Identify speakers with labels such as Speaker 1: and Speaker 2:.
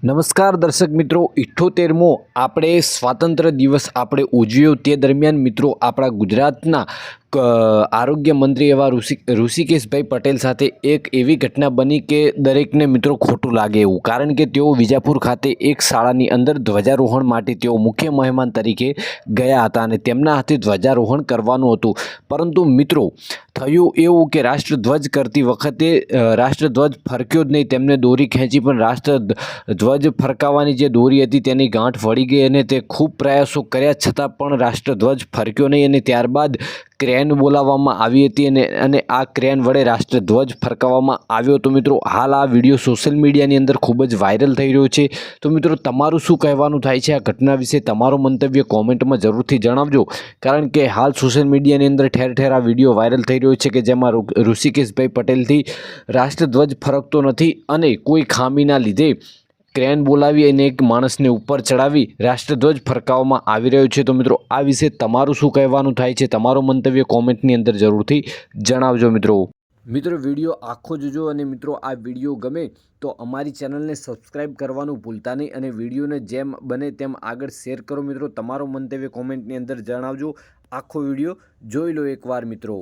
Speaker 1: નમસ્કાર દર્શક મિત્રો, 78મો આપણે સ્વાતંત્ર્ય દિવસ આપણે ઉજવ્યો તે દરમિયાન મિત્રો આપણા ગુજરાતના આરોગ્ય મંત્રી એવા ઋષિકેશભાઈ પટેલ સાથે એક એવી ઘટના બની કે દરેકને મિત્રો ખોટું લાગે એવું, કારણ કે તેઓ વિજાપુર ખાતે એક શાળાની અંદર ધ્વજારોહણ માટે તેઓ મુખ્ય મહેમાન તરીકે ગયા હતા અને તેમના હાથે ધ્વજારોહણ કરવાનું હતું. પરંતુ મિત્રો થયું એવું કે રાષ્ટ્રધ્વજ કરતી વખતે રાષ્ટ્રધ્વજ ફરક્યો જ નહીં. તેમને દોરી ખેંચી પણ રાષ્ટ્રધ્વજ ફરકાવવાની જે દોરી હતી તેની ગાંઠ વળી ગઈ અને તે ખૂબ પ્રયાસો કર્યા છતાં પણ રાષ્ટ્રધ્વજ ફરક્યો નહીં અને ત્યારબાદ ક્રેન બોલાવવામાં આવી હતી અને આ ક્રેન વડે રાષ્ટ્રધ્વજ ફરકાવવામાં આવ્યો. તો મિત્રો હાલ આ વિડીયો સોશિયલ મીડિયાની અંદર ખૂબ જ વાયરલ થઈ રહ્યો છે. તો મિત્રો તમારું શું કહેવાનું થાય છે આ ઘટના વિશે? તમારું મંતવ્ય કોમેન્ટમાં જરૂરથી જણાવજો, કારણ કે હાલ સોશિયલ મીડિયાની અંદર ઠેર ઠેર આ વિડીયો વાયરલ થઈ રહ્યો છે કે જેમાં ઋષિકેશભાઈ પટેલથી રાષ્ટ્રધ્વજ ફરકતો નથી અને કોઈ ખામીના લીધે ક્રેન બોલાવી અને એક માણસને ઉપર ચડાવી રાષ્ટ્રધ્વજ ફરકાવવામાં આવી રહ્યો છે. તો મિત્રો આ વિશે તમારું શું કહેવાનું થાય છે? તમારો મંતવ્ય કોમેન્ટની અંદર જરૂરથી જણાવજો. મિત્રો વિડીયો આખો જોજો અને મિત્રો આ વિડીયો ગમે તો અમારી ચેનલને સબસ્ક્રાઈબ કરવાનું ભૂલતા નહીં અને વિડીયોને જેમ બને તેમ આગળ શેર કરો. મિત્રો તમારો મંતવ્ય કોમેન્ટની અંદર જણાવજો. આખો વિડીયો જોઈ લો એકવાર મિત્રો.